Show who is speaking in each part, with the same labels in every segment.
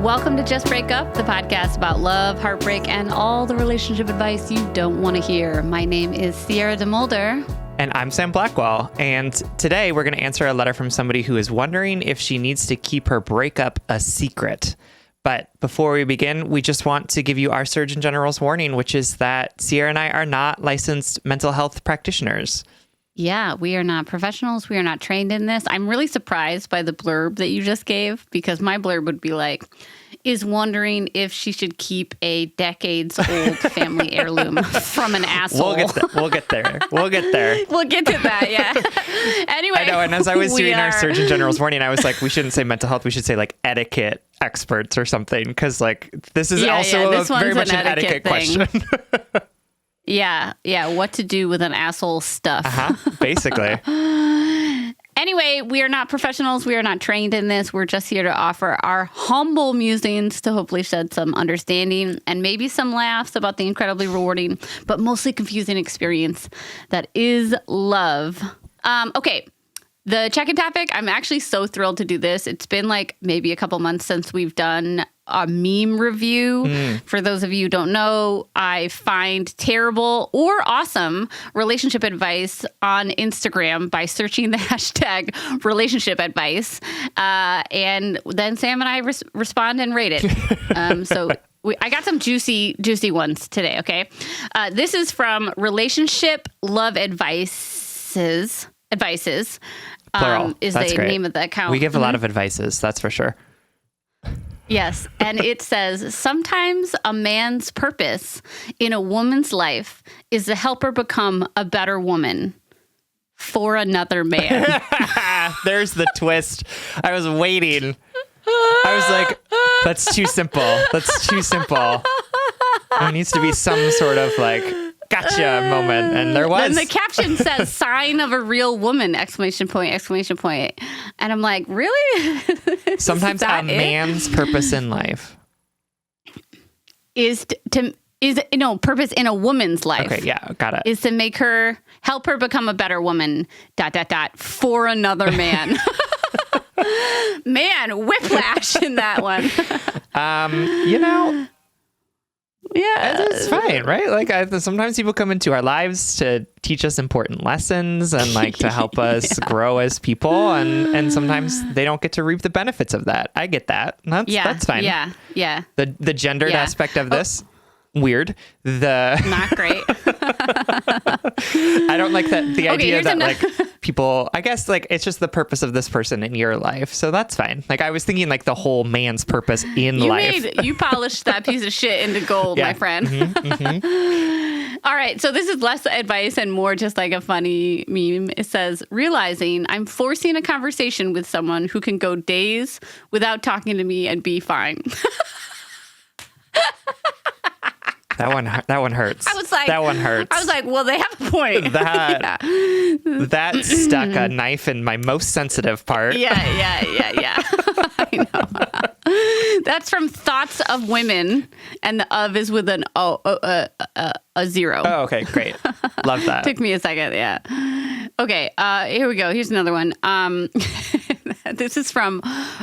Speaker 1: Welcome to Just Break Up, the podcast about love, heartbreak, and all the relationship advice you don't want to hear. My name is Sierra DeMulder.
Speaker 2: And I'm Sam Blackwell. And today we're going to answer a letter from somebody who is wondering if she needs to keep her breakup a secret. But before we begin, we just want to give you our Surgeon General's warning, which is that Sierra and I are not licensed mental health practitioners.
Speaker 1: Yeah, we are not professionals. We are not trained in this. I'm really surprised by the blurb that you just gave, because my blurb would be like, is wondering if she should keep a decades-old family heirloom from an asshole.
Speaker 2: We'll get there. We'll get there.
Speaker 1: We'll get to that, yeah. Anyway.
Speaker 2: I know, and as I was doing our Surgeon General's warning, I was like, we shouldn't say mental health. We should say like etiquette experts or something, because like this is this very much an etiquette question.
Speaker 1: Yeah. What to do with an asshole stuff.
Speaker 2: Basically.
Speaker 1: Anyway, we are not professionals. We are not trained in this. We're just here to offer our humble musings to hopefully shed some understanding and maybe some laughs about the incredibly rewarding, but mostly confusing experience that is love. Okay. The check-in topic, I'm actually so thrilled to do this. It's been like maybe a couple months since we've done a meme review. For those of you who don't know, I find terrible or awesome relationship advice on Instagram by searching the hashtag relationship advice. And then Sam and I respond and rate it. I got some juicy ones today, okay? This is from Relationship Love Advices.
Speaker 2: Plural.
Speaker 1: Is
Speaker 2: That's
Speaker 1: the
Speaker 2: great.
Speaker 1: name of the account.
Speaker 2: We give a lot of advices, that's for sure.
Speaker 1: Yes. And it says, sometimes a man's purpose in a woman's life is to help her become a better woman for another man.
Speaker 2: There's the twist. I was waiting. I was like, that's too simple. That's too simple. There needs to be some sort of like, gotcha moment. And there was.
Speaker 1: Then the caption says, sign of a real woman, exclamation point, exclamation point. And I'm like, really?
Speaker 2: Sometimes a man's purpose in life
Speaker 1: is purpose in a woman's life.
Speaker 2: Okay, yeah, got it.
Speaker 1: Is to help her become a better woman, ... for another man. Man, whiplash in that one. Yeah,
Speaker 2: it's fine, right? Like sometimes people come into our lives to teach us important lessons and like to help us grow as people, and sometimes they don't get to reap the benefits of that. I get that. That's fine.
Speaker 1: Yeah.
Speaker 2: The gendered aspect of this, weird.
Speaker 1: Not great.
Speaker 2: I don't like that. The idea that like people, I guess like it's just the purpose of this person in your life, so that's fine. Like I was thinking like the whole man's purpose in life.
Speaker 1: You polished that piece of shit into gold, my friend. All right, so this is less advice and more just like a funny meme. It says, realizing I'm forcing a conversation with someone who can go days without talking to me and be fine.
Speaker 2: That one hurts.
Speaker 1: I was like,
Speaker 2: that one hurts.
Speaker 1: I was like, well, they have a point.
Speaker 2: That stuck a knife in my most sensitive part.
Speaker 1: Yeah. I know. That's from Thoughts of Women, and the of is with an a zero.
Speaker 2: Oh, okay, great. Love that.
Speaker 1: Took me a second, yeah. Okay, here we go. Here's another one. This is from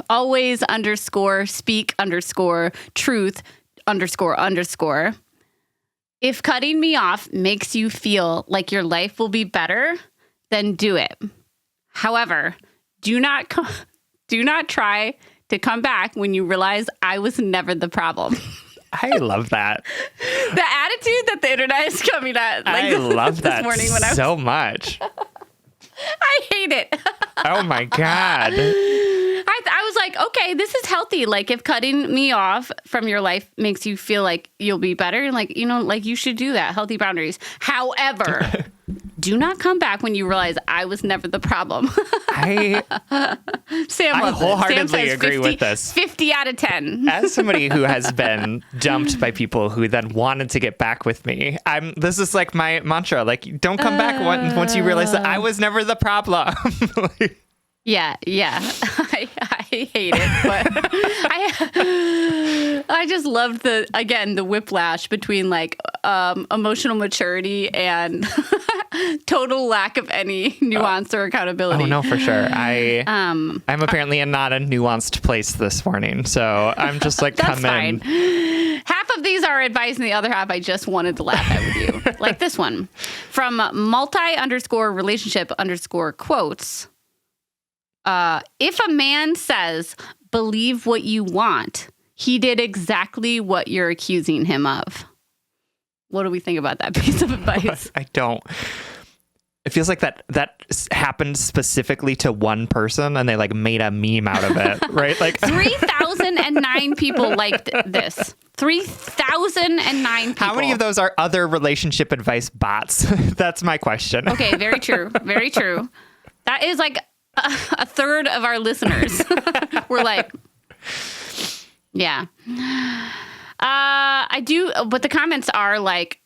Speaker 1: always_speak_truth_. If cutting me off makes you feel like your life will be better, then do it. However, do not try to come back when you realize I was never the problem.
Speaker 2: I love that.
Speaker 1: The attitude that the internet is coming at. Like,
Speaker 2: I love that
Speaker 1: this morning when
Speaker 2: so much.
Speaker 1: I hate it.
Speaker 2: Oh my God.
Speaker 1: I was like, okay, this is healthy. Like if cutting me off from your life makes you feel like you'll be better, like, like you should do that. Healthy boundaries. However, do not come back when you realize I was never the problem.
Speaker 2: Sam I wholeheartedly agree
Speaker 1: 50,
Speaker 2: with this.
Speaker 1: 50 out of 10.
Speaker 2: As somebody who has been dumped by people who then wanted to get back with me, this is like my mantra. Like, don't come back once you realize that I was never the problem.
Speaker 1: Yeah. I hate it, but I just loved the whiplash between like emotional maturity and total lack of any nuance or accountability.
Speaker 2: Oh no, for sure. I'm apparently in not a nuanced place this morning, so I'm just like
Speaker 1: That's
Speaker 2: coming.
Speaker 1: fine. Half of these are advice, and the other half I just wanted to laugh at with you, like this one from multi_relationship_quotes. If a man says, "Believe what you want," he did exactly what you're accusing him of. What do we think about that piece of advice?
Speaker 2: I don't. It feels like that happened specifically to one person and they like made a meme out of it, right? Like
Speaker 1: 3,009 people liked this. 3,009 people.
Speaker 2: How many of those are other relationship advice bots? That's my question.
Speaker 1: Okay, very true. Very true. That is like a third of our listeners. We're like, yeah. I do, but the comments are like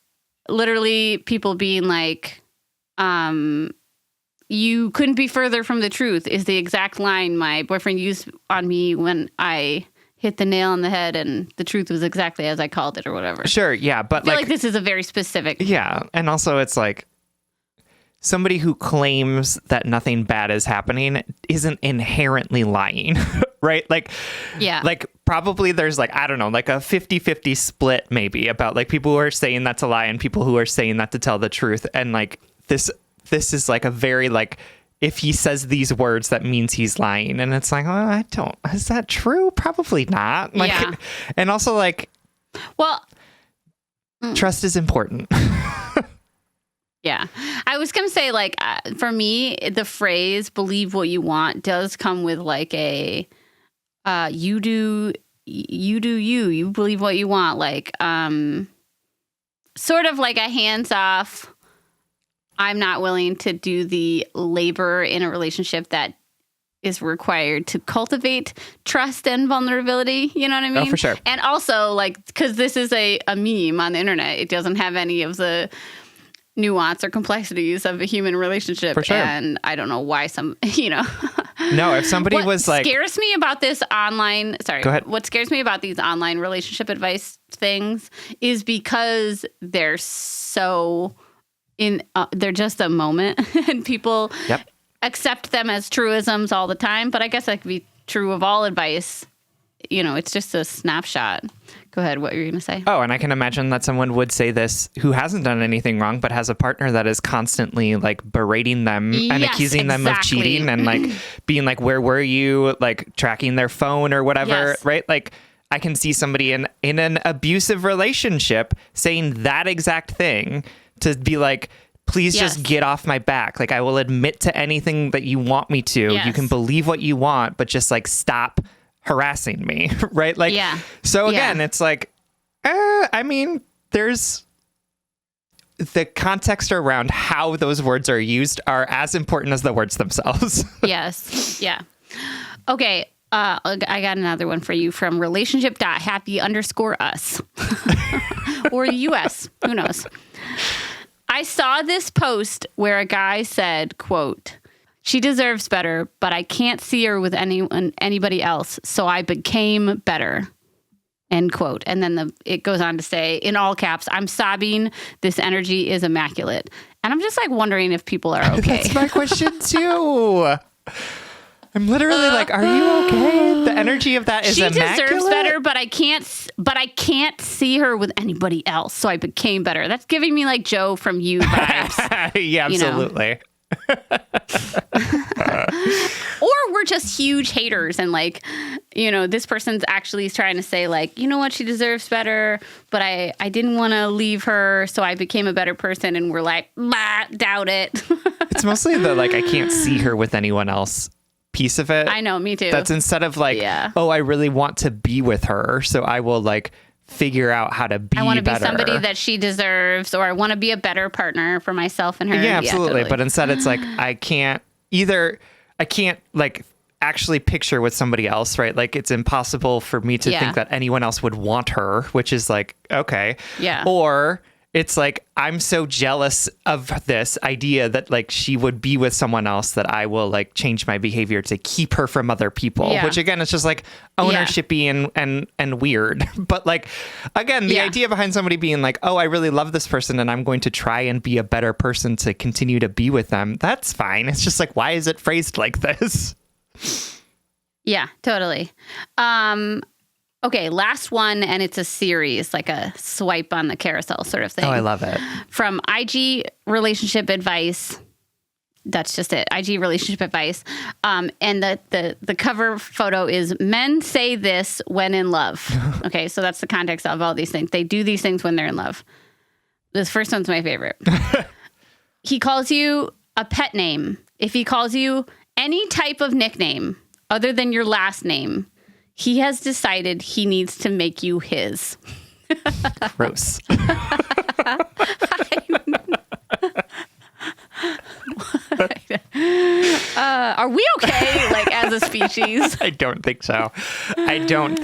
Speaker 1: literally people being like, you couldn't be further from the truth is the exact line my boyfriend used on me when I hit the nail on the head, and the truth was exactly as I called it or whatever.
Speaker 2: Sure, yeah, but
Speaker 1: I feel like this is a very specific.
Speaker 2: Yeah, and also it's like somebody who claims that nothing bad is happening isn't inherently lying, right? Like,
Speaker 1: yeah,
Speaker 2: like probably there's like, I don't know, like a 50-50 split maybe about like people who are saying that's a lie and people who are saying that to tell the truth. And like this is like a very like, if he says these words, that means he's lying. And it's like, oh, is that true? Probably not. Like,
Speaker 1: yeah.
Speaker 2: And also like,
Speaker 1: well,
Speaker 2: trust is important.
Speaker 1: Yeah. I was going to say, like, for me, the phrase "believe what you want" does come with like a, you believe what you want. Like, sort of like a hands off. I'm not willing to do the labor in a relationship that is required to cultivate trust and vulnerability. You know what I mean?
Speaker 2: Oh, for sure.
Speaker 1: And also like, cause this is a meme on the internet. It doesn't have any of the nuance or complexities of a human relationship.
Speaker 2: For sure.
Speaker 1: And I don't know why No,
Speaker 2: if somebody was like,
Speaker 1: scares me about this online, sorry,
Speaker 2: go ahead.
Speaker 1: What scares me about these online relationship advice things is because they're so they're just a moment and people accept them as truisms all the time. But I guess that could be true of all advice. You know, it's just a snapshot. Go ahead. What were you going to say?
Speaker 2: Oh, and I can imagine that someone would say this who hasn't done anything wrong, but has a partner that is constantly like berating them and accusing them of cheating and like being like, where were you? Like tracking their phone or whatever, right? Like I can see somebody in an abusive relationship saying that exact thing to be like, please just get off my back. Like I will admit to anything that you want me to. You can believe what you want, but just like stop harassing me, right? Like, so again, it's like, I mean, there's the context around how those words are used are as important as the words themselves.
Speaker 1: Yes. Yeah. Okay. I got another one for you from relationship.happy_us or the US. Who knows? I saw this post where a guy said, quote, "She deserves better, but I can't see her with anybody else, so I became better." End quote. And then it goes on to say, in all caps, "I'm sobbing. This energy is immaculate." And I'm just like wondering if people are okay.
Speaker 2: That's my question too. I'm literally like, are you okay? The energy of that is immaculate.
Speaker 1: She deserves better, but I can't see her with anybody else, so I became better. That's giving me like Joe from You vibes.
Speaker 2: Yeah, absolutely.
Speaker 1: Or we're just huge haters and like, you know, this person's actually trying to say like, you know what, she deserves better, but I didn't want to leave her, so I became a better person, and we're like, bah, doubt it.
Speaker 2: It's mostly the like, I can't see her with anyone else piece of it.
Speaker 1: I know, me too.
Speaker 2: That's instead of like, oh, I really want to be with her, so I will like figure out how to be better.
Speaker 1: I want to be somebody that she deserves, or I want to be a better partner for myself and her.
Speaker 2: Yeah, absolutely. Totally. But instead it's like, I can't like actually picture with somebody else, right? Like it's impossible for me to think that anyone else would want her, which is like, okay.
Speaker 1: Yeah.
Speaker 2: Or It's like, I'm so jealous of this idea that like she would be with someone else that I will like change my behavior to keep her from other people, which again, is just like ownershipy and weird. But like, again, the idea behind somebody being like, oh, I really love this person and I'm going to try and be a better person to continue to be with them. That's fine. It's just like, why is it phrased like this?
Speaker 1: Yeah, totally. Okay, last one, and it's a series, like a swipe on the carousel sort of thing.
Speaker 2: Oh, I love it.
Speaker 1: From IG Relationship Advice. That's just it. IG Relationship Advice. And the cover photo is men say this when in love. Okay, so that's the context of all these things. They do these things when they're in love. This first one's my favorite. He calls you a pet name. If he calls you any type of nickname other than your last name, he has decided he needs to make you his.
Speaker 2: Gross.
Speaker 1: Are we okay, like, as a species?
Speaker 2: I don't think so. And I don't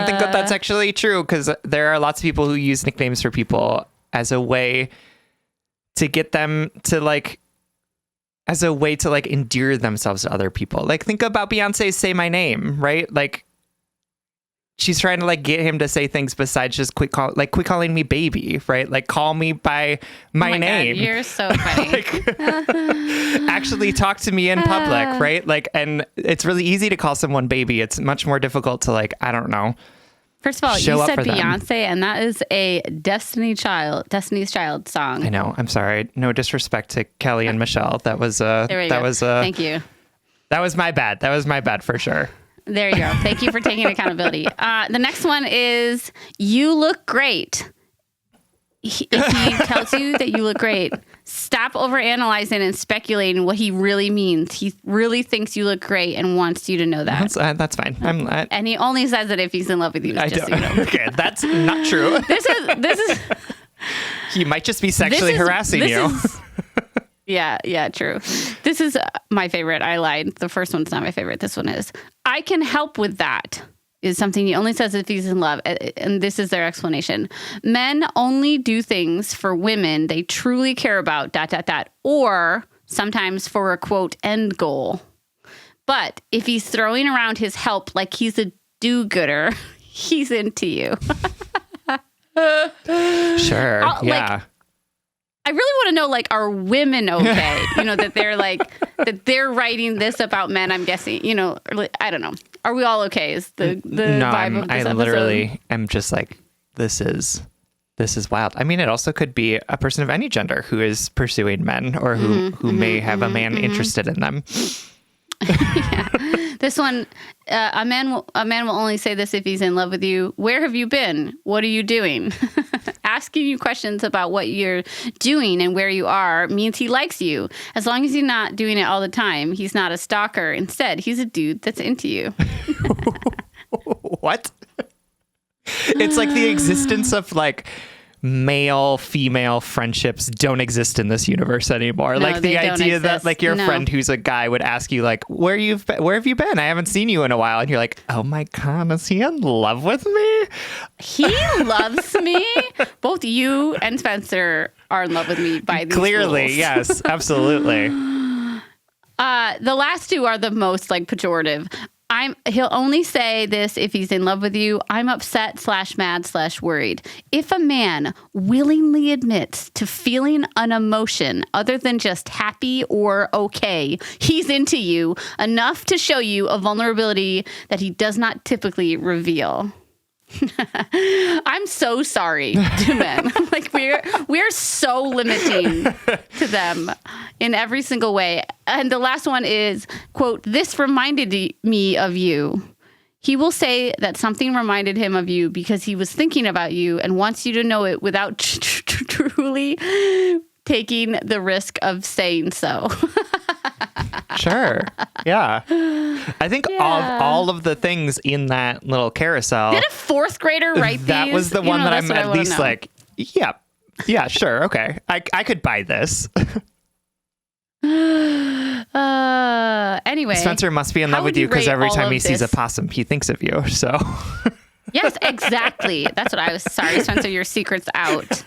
Speaker 2: think that that's actually true, because there are lots of people who use nicknames for people as a way to get them to like, endear themselves to other people. Like, think about Beyonce's Say My Name, right? Like, she's trying to like get him to say things besides just quit calling me baby, right? Like, call me by my name.
Speaker 1: God, you're so funny.
Speaker 2: Like, actually talk to me in public, right? Like, and it's really easy to call someone baby. It's much more difficult to like, I don't know.
Speaker 1: First of all, you said Beyonce, and that is a Destiny's Child song.
Speaker 2: I know. I'm sorry. No disrespect to Kelly and Michelle. Thank you. That was my bad. That was my bad for sure.
Speaker 1: There you go. Thank you for taking accountability. The next one is, you look great. If he tells you that you look great, stop overanalyzing and speculating what he really means. He really thinks you look great and wants you to know that.
Speaker 2: That's fine.
Speaker 1: And he only says it if he's in love with you. Just so you know.
Speaker 2: Okay, that's not true.
Speaker 1: This is.
Speaker 2: He might just be sexually harassing you.
Speaker 1: Yeah, true. This is my favorite. I lied. The first one's not my favorite. This one is. I can help with that. Is something he only says if he's in love. And this is their explanation. Men only do things for women they truly care about, ... or sometimes for a, quote, end goal. But if he's throwing around his help like he's a do-gooder, he's into you.
Speaker 2: Sure, yeah.
Speaker 1: I really want to know, like, are women okay? That they're like, that they're writing this about men, I'm guessing, I don't know. Are we all okay? Is the vibe of this episode?
Speaker 2: Literally am just like, this is wild. I mean, it also could be a person of any gender who is pursuing men or who may have a man interested in them.
Speaker 1: Yeah. This one, a man will only say this if he's in love with you. Where have you been? What are you doing? Asking you questions about what you're doing and where you are means he likes you. As long as you're not doing it all the time, he's not a stalker. Instead, he's a dude that's into you.
Speaker 2: What? It's like the existence of like male-female friendships don't exist in this universe anymore.
Speaker 1: No,
Speaker 2: like the idea that like your friend who's a guy would ask you like, where have you been? I haven't seen you in a while. And you're like, oh my God, is he in love with me?
Speaker 1: He loves me. Both you and Spencer are in love with me by these
Speaker 2: Clearly,
Speaker 1: rules.
Speaker 2: yes, absolutely.
Speaker 1: The last two are the most like pejorative. He'll only say this if he's in love with you. I'm upset / mad / worried. If a man willingly admits to feeling an emotion other than just happy or okay, he's into you enough to show you a vulnerability that he does not typically reveal. I'm so sorry to men. Like we're so limiting to them in every single way. And the last one is, quote, this reminded me of you. He will say that something reminded him of you because he was thinking about you and wants you to know it without truly taking the risk of saying so.
Speaker 2: Sure. Yeah. I think all of the things in that little carousel.
Speaker 1: Did a fourth grader write these?
Speaker 2: That was the one that I'm at least like, yeah, sure. Okay. I could buy this.
Speaker 1: Anyway.
Speaker 2: Spencer must be in love with you because every time he sees a possum, he thinks of you. So.
Speaker 1: Yes, exactly. That's what I was. Sorry, Spencer, your secret's out.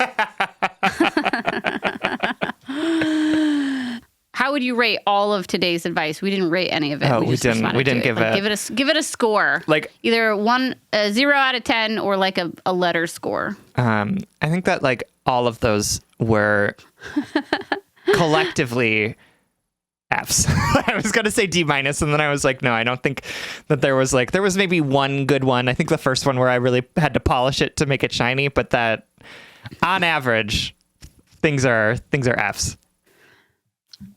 Speaker 1: How would you rate all of today's advice? We didn't rate any of it.
Speaker 2: Oh, we didn't. We didn't give
Speaker 1: it. Give it a score.
Speaker 2: Like
Speaker 1: either 0 out of 10 or like a letter score.
Speaker 2: I think that like all of those were collectively Fs. I was going to say D-, and then I was like, no, I don't think that there was maybe one good one. I think the first one where I really had to polish it to make it shiny, but that on average, things are Fs.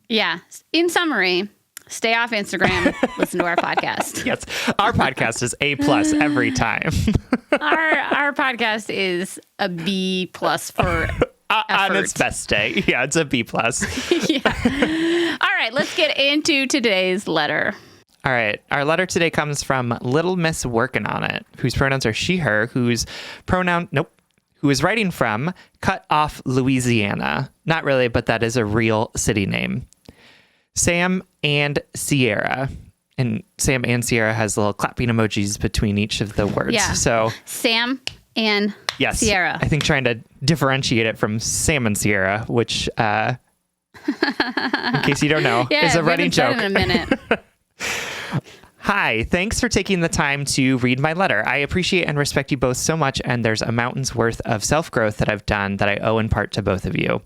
Speaker 1: Yeah. In summary, stay off Instagram, listen to our podcast.
Speaker 2: Yes. Our podcast is A+ every time.
Speaker 1: Our podcast is a B+ for
Speaker 2: on its best day. Yeah, it's a B+.
Speaker 1: Yeah. All right, let's get into today's letter.
Speaker 2: All right. Our letter today comes from Little Miss Workin' On It, whose pronouns are she, her, who is writing from Cut Off, Louisiana. Not really, but that is a real city name. Sam and Sierra. And Sam and Sierra has little clapping emojis between each of the words.
Speaker 1: Yeah.
Speaker 2: So
Speaker 1: Sam and Sierra.
Speaker 2: I think trying to differentiate it from Sam and Sierra, which, in case you don't know, is a running joke.
Speaker 1: In a minute.
Speaker 2: Hi, thanks for taking the time to read my letter. I appreciate and respect you both so much, and there's a mountain's worth of self-growth that I've done that I owe in part to both of you.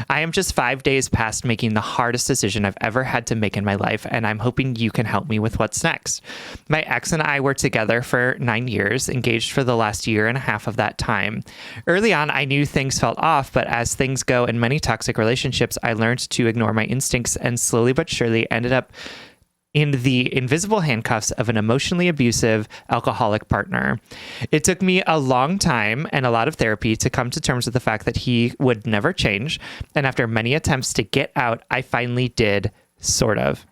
Speaker 2: I am just 5 days past making the hardest decision I've ever had to make in my life, and I'm hoping you can help me with what's next. My ex and I were together for 9 years, engaged for the last 1.5 years of that time. Early on, I knew things felt off, but as things go in many toxic relationships, I learned to ignore my instincts and slowly but surely ended up in the invisible handcuffs of an emotionally abusive alcoholic partner. It took me a long time and a lot of therapy to come to terms with the fact that he would never change. And after many attempts to get out, I finally did, sort of.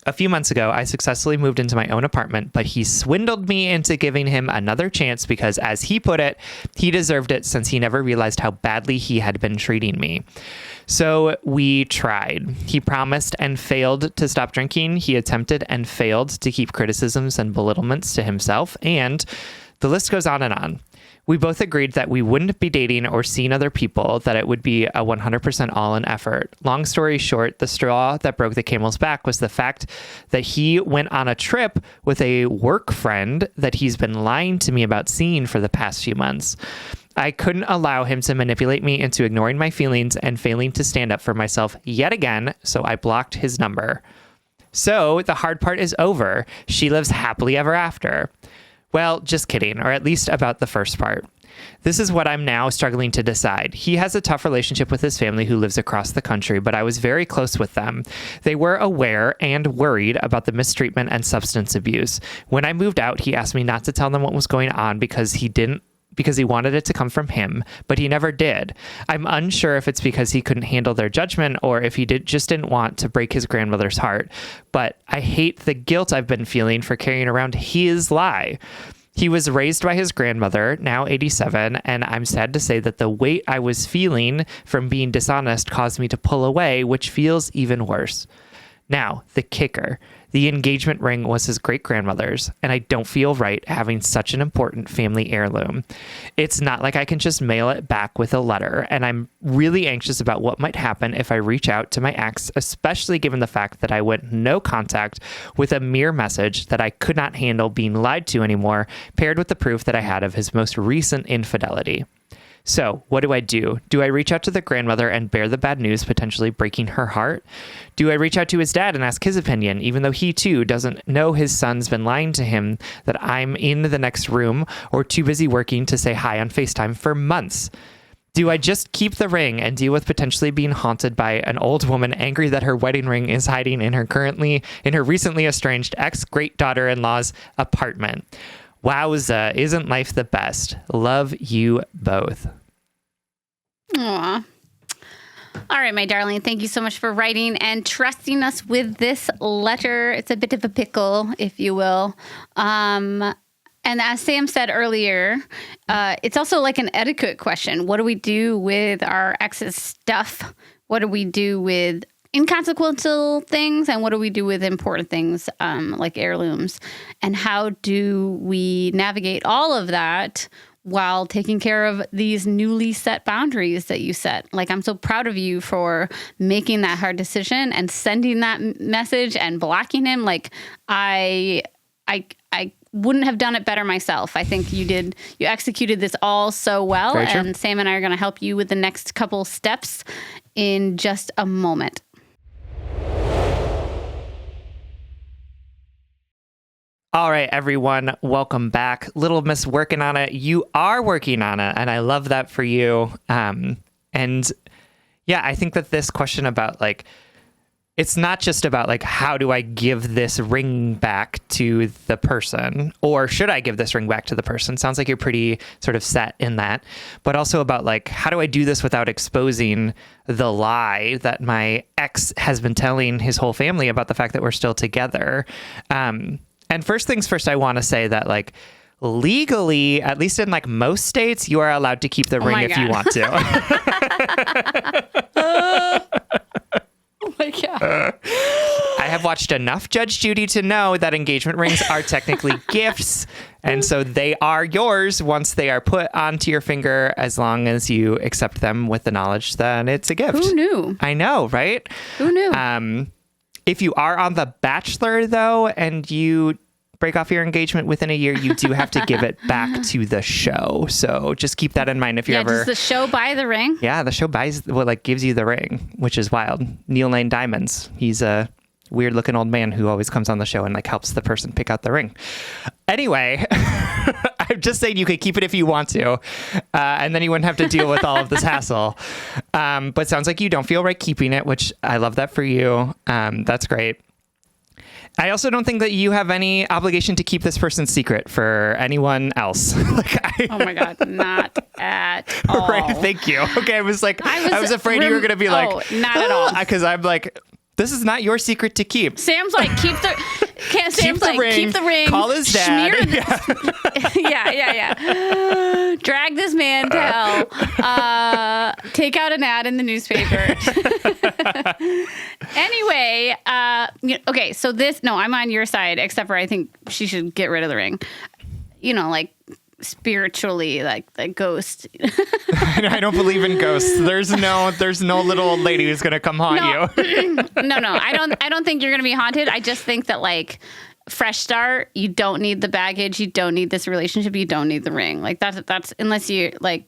Speaker 2: A few months ago, I successfully moved into my own apartment, but he swindled me into giving him another chance because, as he put it, he deserved it since he never realized how badly he had been treating me. So we tried. He promised and failed to stop drinking. He attempted and failed to keep criticisms and belittlements to himself. And the list goes on and on. We both agreed that we wouldn't be dating or seeing other people, that it would be a 100% all-in effort. Long story short, the straw that broke the camel's back was the fact that he went on a trip with a work friend that he's been lying to me about seeing for the past few months. I couldn't allow him to manipulate me into ignoring my feelings and failing to stand up for myself yet again, so I blocked his number. So the hard part is over. She lives happily ever after. Well, just kidding, or at least about the first part. This is what I'm now struggling to decide. He has a tough relationship with his family who lives across the country, but I was very close with them. They were aware and worried about the mistreatment and substance abuse. When I moved out, he asked me not to tell them what was going on because he wanted it to come from him, but he never did. I'm unsure if it's because he couldn't handle their judgment or if he just didn't want to break his grandmother's heart. But I hate the guilt I've been feeling for carrying around his lie. He was raised by his grandmother, now 87, and I'm sad to say that the weight I was feeling from being dishonest caused me to pull away, which feels even worse. Now, the kicker. The engagement ring was his great-grandmother's, and I don't feel right having such an important family heirloom. It's not like I can just mail it back with a letter, and I'm really anxious about what might happen if I reach out to my ex, especially given the fact that I went no contact with a mere message that I could not handle being lied to anymore, paired with the proof that I had of his most recent infidelity. So, what do I do? Do I reach out to the grandmother and bear the bad news, potentially breaking her heart? Do I reach out to his dad and ask his opinion, even though he too doesn't know his son's been lying to him that I'm in the next room or too busy working to say hi on FaceTime for months? Do I just keep the ring and deal with potentially being haunted by an old woman angry that her wedding ring is hiding in her recently estranged ex-great-daughter-in-law's apartment? Wowza, isn't life the best? Love you both.
Speaker 1: Aw. All right, my darling. Thank you so much for writing and trusting us with this letter. It's a bit of a pickle, if you will. And as Sam said earlier, it's also like an etiquette question. What do we do with our ex's stuff? What do we do with inconsequential things, and what do we do with important things like heirlooms? And how do we navigate all of that while taking care of these newly set boundaries that you set? Like, I'm so proud of you for making that hard decision and sending that message and blocking him. Like, I wouldn't have done it better myself. I think you executed this all so well.
Speaker 2: Very true.
Speaker 1: And Sam and I are going to help you with the next couple steps in just a moment.
Speaker 2: All right, everyone, welcome back. Little Miss working on it. You are working on it, and I love that for you. And yeah, I think that this question about like, it's not just about like, how do I give this ring back to the person, or should I give this ring back to the person? Sounds like you're pretty sort of set in that, but also about like, how do I do this without exposing the lie that my ex has been telling his whole family about the fact that we're still together? And first things first, I want to say that like legally, at least in like most states, you are allowed to keep the ring if you want to.
Speaker 1: Oh my God.
Speaker 2: I have watched enough Judge Judy to know that engagement rings are technically gifts. And so they are yours once they are put onto your finger, as long as you accept them with the knowledge that it's a gift.
Speaker 1: Who knew?
Speaker 2: I know, right?
Speaker 1: Who knew?
Speaker 2: If you are on The Bachelor, though, and you break off your engagement within a year, you do have to give it back to the show. So just keep that in mind if you're ever...
Speaker 1: Does the show buy the ring?
Speaker 2: Yeah, the show gives you the ring, which is wild. Neil Lane Diamonds. He's a weird looking old man who always comes on the show and like helps the person pick out the ring. Anyway, I'm just saying you could keep it if you want to, and then you wouldn't have to deal with all of this hassle. But sounds like you don't feel right keeping it, which I love that for you. That's great. I also don't think that you have any obligation to keep this person's secret for anyone else.
Speaker 1: Oh my God, not at all.
Speaker 2: Right, thank you. Okay, I was afraid you were going to be like,
Speaker 1: not at all.
Speaker 2: Because I'm like, this is not your secret to keep.
Speaker 1: Sam's like, keep the ring.
Speaker 2: Call his dad.
Speaker 1: Yeah. Drag this man to hell. Take out an ad in the newspaper. Anyway, okay, so I'm on your side, except for I think she should get rid of the ring. Like spiritually, like the ghost.
Speaker 2: I don't believe in ghosts. There's no little old lady who's gonna come haunt you.
Speaker 1: No. I don't think you're gonna be haunted. I just think that like fresh start, you don't need the baggage, you don't need this relationship, you don't need the ring. Like that's unless you like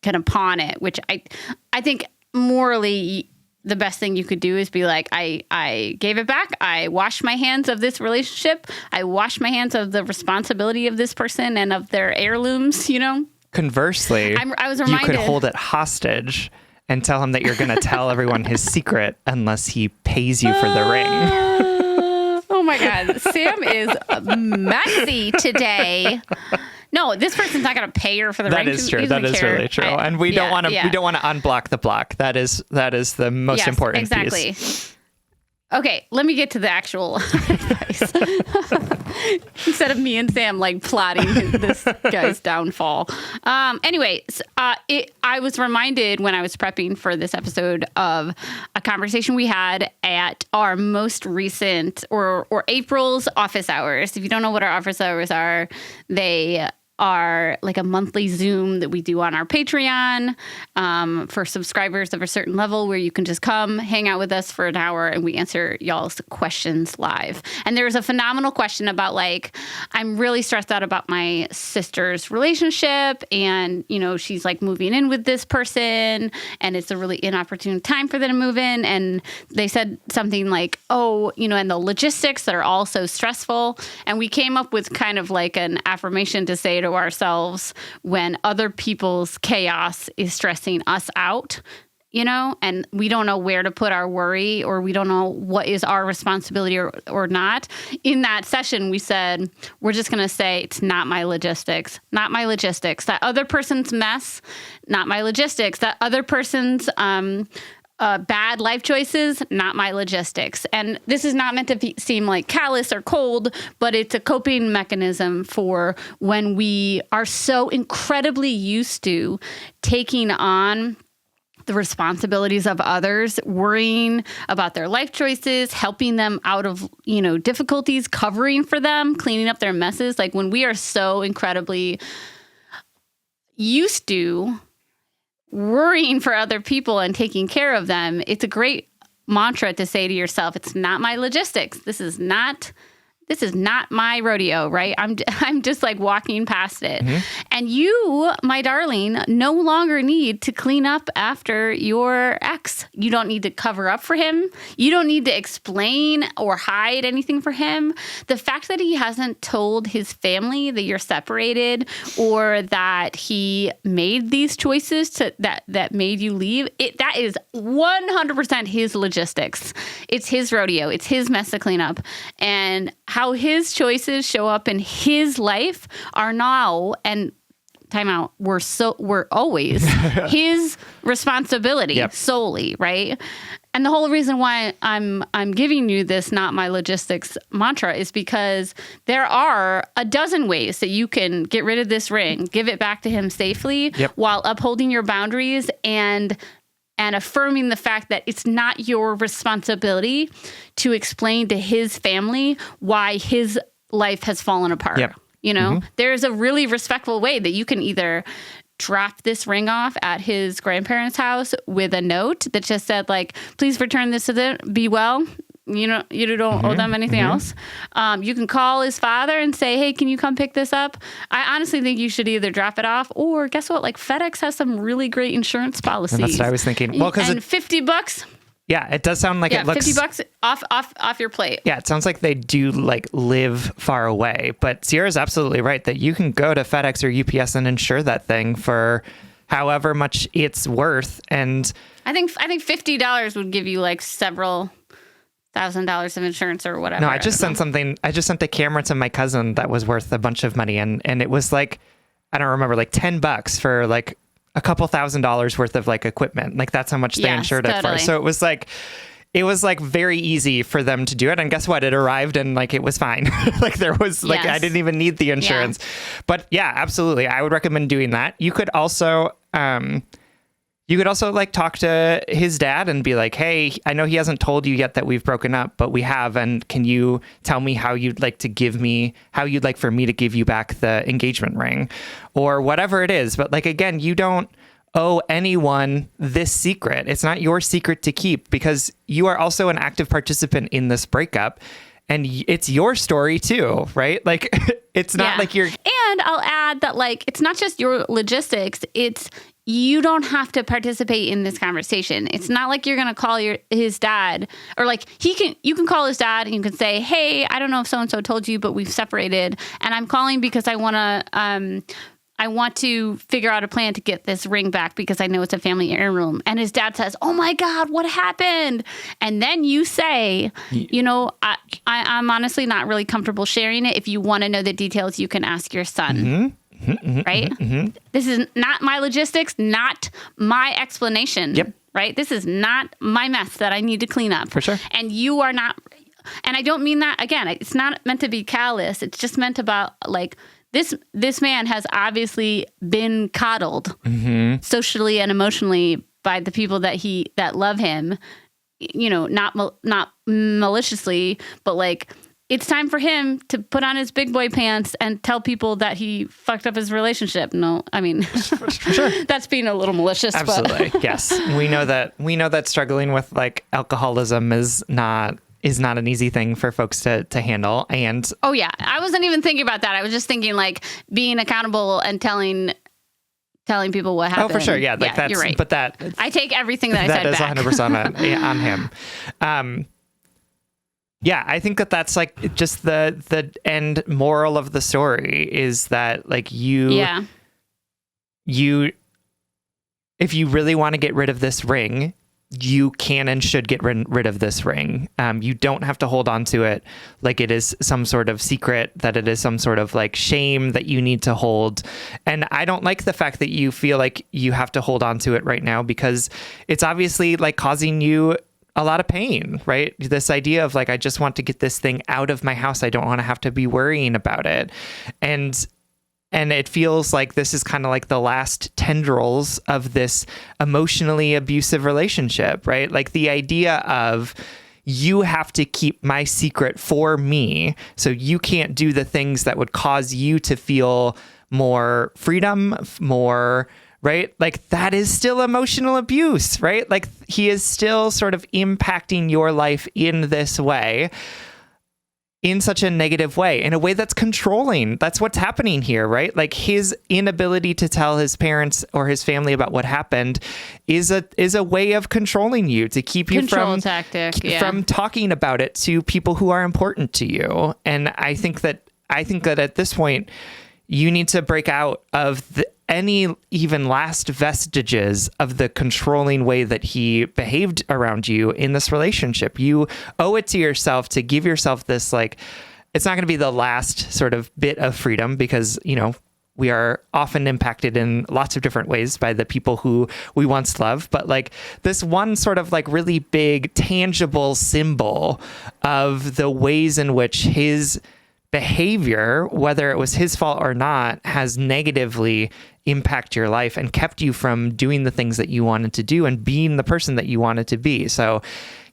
Speaker 1: kind of pawn it, which I think morally the best thing you could do is be like, I gave it back. I washed my hands of this relationship. I washed my hands of the responsibility of this person and of their heirlooms,
Speaker 2: Conversely,
Speaker 1: I was reminded,
Speaker 2: you could hold it hostage and tell him that you're going to tell everyone his secret unless he pays you for the ring.
Speaker 1: Oh my God. Sam is messy today. No, this person's not going to pay her for the ring.
Speaker 2: That is true. That is really true. And we don't want to. We don't want to unblock the block. That is the most important
Speaker 1: exactly.
Speaker 2: piece.
Speaker 1: Okay, let me get to the actual advice. Instead of me and Sam like plotting this guy's downfall. Anyway, I was reminded when I was prepping for this episode of a conversation we had at our most recent or April's office hours. If you don't know what our office hours are, they are like a monthly Zoom that we do on our Patreon for subscribers of a certain level, where you can just come hang out with us for an hour and we answer y'all's questions live. And there was a phenomenal question about like, I'm really stressed out about my sister's relationship, and she's like moving in with this person and it's a really inopportune time for them to move in. And they said something like, and the logistics that are all so stressful. And we came up with kind of like an affirmation to say to ourselves when other people's chaos is stressing us out, and we don't know where to put our worry, or we don't know what is our responsibility or not. In that session, we said, we're just going to say, it's not my logistics, not my logistics. That other person's mess, not my logistics. That other person's bad life choices, not my logistics. And this is not meant to seem like callous or cold, but it's a coping mechanism for when we are so incredibly used to taking on the responsibilities of others, worrying about their life choices, helping them out of, difficulties, covering for them, cleaning up their messes. Like when we are so incredibly used to worrying for other people and taking care of them, it's a great mantra to say to yourself, it's not my logistics. This is not my rodeo, right? I'm just like walking past it. Mm-hmm. And you, my darling, no longer need to clean up after your ex. You don't need to cover up for him. You don't need to explain or hide anything for him. The fact that he hasn't told his family that you're separated or that he made these choices that made you leave, that is 100% his logistics. It's his rodeo. It's his mess to clean up. And how his choices show up in his life are now, and time out, we're always his responsibility solely, right? And the whole reason why I'm giving you this not my logistics mantra is because there are a dozen ways that you can get rid of this ring, give it back to him safely while upholding your boundaries and affirming the fact that it's not your responsibility to explain to his family why his life has fallen apart. Yep. There's a really respectful way that you can either drop this ring off at his grandparents' house with a note that just said, like, please return this to them, be well. You don't owe them anything else. You can call his father and say, hey, can you come pick this up? I honestly think you should either drop it off or guess what? Like FedEx has some really great insurance policies.
Speaker 2: And that's what I was thinking. Well, because
Speaker 1: $50.
Speaker 2: Yeah, it does sound like it looks
Speaker 1: $50 off your plate.
Speaker 2: Yeah, it sounds like they do like live far away. But Sierra's absolutely right that you can go to FedEx or UPS and insure that thing for however much it's worth. And
Speaker 1: I think $50 would give you like several $1,000 of insurance or whatever.
Speaker 2: No, I just sent a camera to my cousin that was worth a bunch of money, and it was like, I don't remember, like $10 for like a couple $1,000s worth of like equipment. Like that's how much they insured it for. So it was like very easy for them to do it. And guess what? It arrived and like it was fine. Like there was like I didn't even need the insurance. Yeah. But yeah, absolutely. I would recommend doing that. You could also like talk to his dad and be like, hey, I know he hasn't told you yet that we've broken up, but we have. And can you tell me how you'd like for me to give you back the engagement ring or whatever it is. But like, again, you don't owe anyone this secret. It's not your secret to keep because you are also an active participant in this breakup. And it's your story too, right? Like, it's not like you're...
Speaker 1: And I'll add that, like, it's not just your logistics. It's you don't have to participate in this conversation. It's not like you're going to call his dad or like you can call his dad and you can say, hey, I don't know if so-and-so told you, but we've separated. And I'm calling because I want to figure out a plan to get this ring back because I know it's a family heirloom. And his dad says, oh my God, what happened? And then you say, I'm honestly not really comfortable sharing it. If you want to know the details, you can ask your son. Mm-hmm. Mm-hmm. Right? Mm-hmm. This is not my logistics, not my explanation. Yep. Right? This is not my mess that I need to clean up.
Speaker 2: For sure.
Speaker 1: And you are not, and I don't mean that, again, it's not meant to be callous. It's just meant about like, this man has obviously been coddled socially and emotionally by the people that love him, not maliciously, but like it's time for him to put on his big boy pants and tell people that he fucked up his relationship. No, I mean, for sure. That's being a little malicious.
Speaker 2: Absolutely. But. Yes. We know that struggling with like alcoholism is not an easy thing for folks to handle. And
Speaker 1: oh yeah, I wasn't even thinking about that. I was just thinking like being accountable and telling people what happened.
Speaker 2: Oh, for sure. Yeah. Like that's,
Speaker 1: you're right.
Speaker 2: But
Speaker 1: I take everything that I said back.
Speaker 2: That is 100% on him. Yeah, I think that's like just the end moral of the story is that like you, if you really want to get rid of this ring, you can and should get rid of this ring. You don't have to hold on to it like it is some sort of secret, that it is some sort of like shame that you need to hold. And I don't like the fact that you feel like you have to hold on to it right now because it's obviously like causing you a lot of pain, right? This idea of like, I just want to get this thing out of my house. I don't want to have to be worrying about it. And And it feels like this is kind of like the last tendrils of this emotionally abusive relationship, right? Like the idea of, you have to keep my secret for me, so you can't do the things that would cause you to feel more freedom, more, right? Like that is still emotional abuse, right? Like he is still sort of impacting your life in this way, in such a negative way, in a way that's controlling. That's what's happening here, right? Like his inability to tell his parents or his family about what happened is a way of controlling you, to keep you
Speaker 1: Control tactic,
Speaker 2: from talking about it to people who are important to you. And I think that at this point, you need to break out of any even last vestiges of the controlling way that he behaved around you in this relationship. You owe it to yourself to give yourself this, like, it's not going to be the last sort of bit of freedom, because, you know, we are often impacted in lots of different ways by the people who we once loved. But like this one sort of like really big tangible symbol of the ways in which his behavior, whether it was his fault or not, has negatively impacted your life and kept you from doing the things that you wanted to do and being the person that you wanted to be. So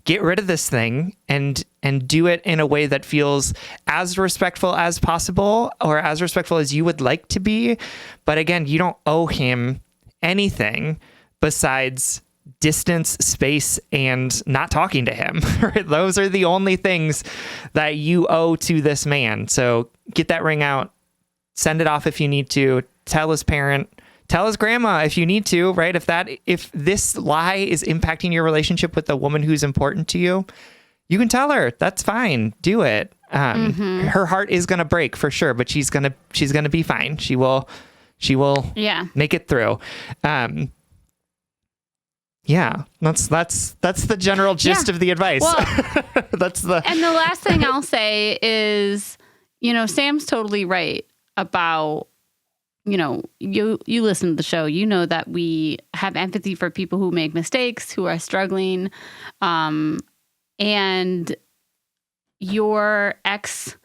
Speaker 2: get rid of this thing and do it in a way that feels as respectful as possible, or as respectful as you would like to be. But again, you don't owe him anything besides distance, space, and not talking to him. Right? Those are the only things that you owe to this man. So get that ring out, send it off if you need to, tell his parent, tell his grandma if you need to, right? If this lie is impacting your relationship with the woman who's important to you, you can tell her. That's fine. Do it. Her heart is going to break for sure, but she's going to be fine. She will make it through. Yeah, that's the general gist of the advice.
Speaker 1: Well,
Speaker 2: and
Speaker 1: the last thing I'll say is, you know, Sam's totally right about, you know, you listen to the show, you know that we have empathy for people who make mistakes, who are struggling, and your ex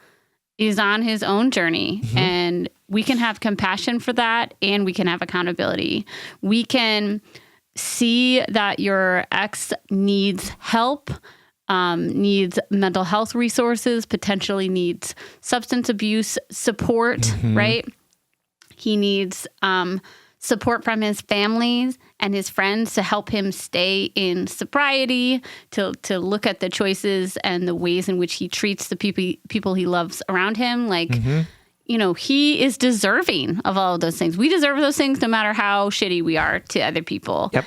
Speaker 1: is on his own journey, and we can have compassion for that, and we can have accountability. We can see that your ex needs help, needs mental health resources, potentially needs substance abuse support, right? He needs support from his family and his friends to help him stay in sobriety, to look at the choices and the ways in which he treats the people he loves around him. Like, you know, he is deserving of all of those things. We deserve those things no matter how shitty we are to other people.
Speaker 2: Yep.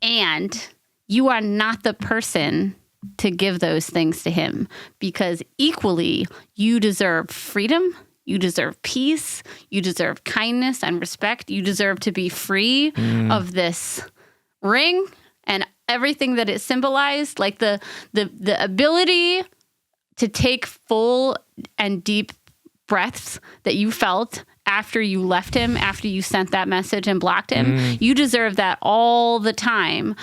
Speaker 1: And you are not the person to give those things to him, because equally you deserve freedom, you deserve peace, you deserve kindness and respect. You deserve to be free of this ring and everything that it symbolized, like the ability to take full and deep breaths that you felt after you left him, after you sent that message and blocked him. You deserve that all the time.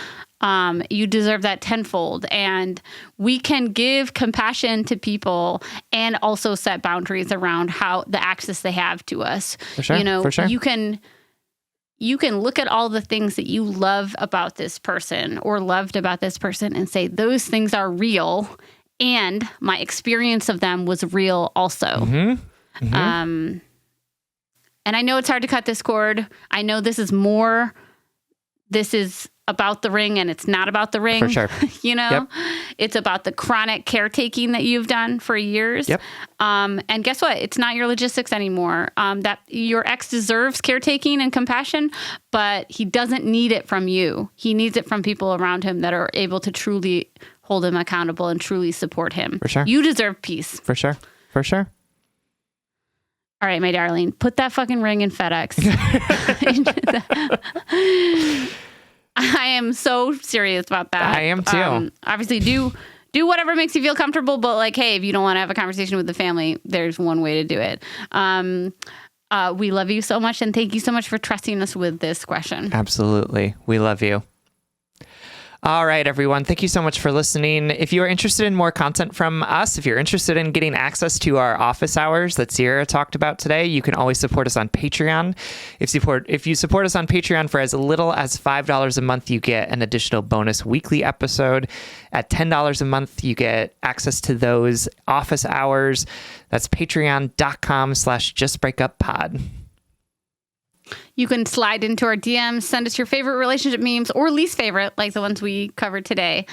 Speaker 1: You deserve that tenfold. And we can give compassion to people and also set boundaries around how the access they have to us.
Speaker 2: For sure,
Speaker 1: you know,
Speaker 2: for sure.
Speaker 1: you can look at all the things that you love about this person or loved about this person and say, those things are real. And my experience of them was real also. And I know it's hard to cut this cord. I know this is about the ring and it's not about the ring.
Speaker 2: For sure.
Speaker 1: You know, It's about the chronic caretaking that you've done for years. And guess what? It's not your logistics anymore. That your ex deserves caretaking and compassion, but he doesn't need it from you. He needs it from people around him that are able to truly hold him accountable and truly support him.
Speaker 2: For sure.
Speaker 1: You deserve peace.
Speaker 2: For sure. For sure.
Speaker 1: All right, my darling, put that fucking ring in FedEx. I am so serious about that.
Speaker 2: I am too.
Speaker 1: Obviously, do whatever makes you feel comfortable, but like, hey, if you don't want to have a conversation with the family, there's one way to do it. We love you so much, and thank you so much for trusting us with this question.
Speaker 2: Absolutely. We love you. All right, everyone. Thank you so much for listening. If you are interested in more content from us, if you're interested in getting access to our office hours that Sierra talked about today, you can always support us on Patreon. If you support us on Patreon for as little as $5 a month, you get an additional bonus weekly episode. At $10 a month, you get access to those office hours. That's patreon.com/justbreakuppod.
Speaker 1: You can slide into our DMs, send us your favorite relationship memes or least favorite, like the ones we covered today.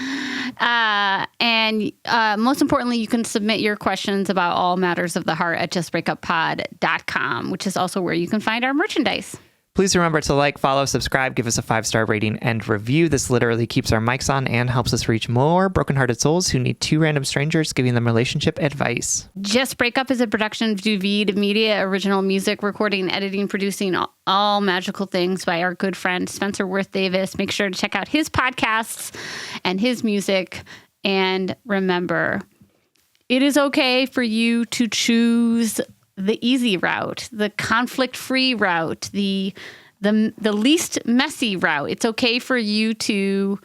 Speaker 1: And most importantly, you can submit your questions about all matters of the heart at justbreakuppod.com, which is also where you can find our merchandise.
Speaker 2: Please remember to like, follow, subscribe, give us a 5-star rating and review. This literally keeps our mics on and helps us reach more brokenhearted souls who need 2 random strangers giving them relationship advice.
Speaker 1: Just Break Up is a production of Duvid Media, original music, recording, editing, producing, all magical things by our good friend Spencer Worth Davis. Make sure to check out his podcasts and his music. And remember, it is okay for you to choose the easy route, the conflict-free route, the least messy route. It's okay for you to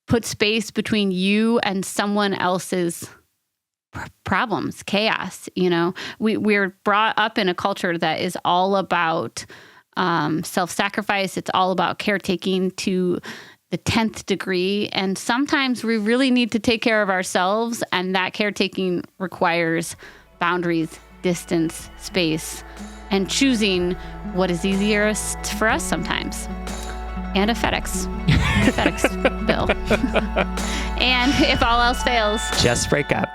Speaker 1: put space between you and someone else's problems, chaos. You know, we're brought up in a culture that is all about self-sacrifice. It's all about caretaking to the 10th degree. And sometimes we really need to take care of ourselves, and that caretaking requires boundaries, distance, space, and choosing what is easiest for us sometimes. And a FedEx bill. And if all else fails,
Speaker 2: just break up.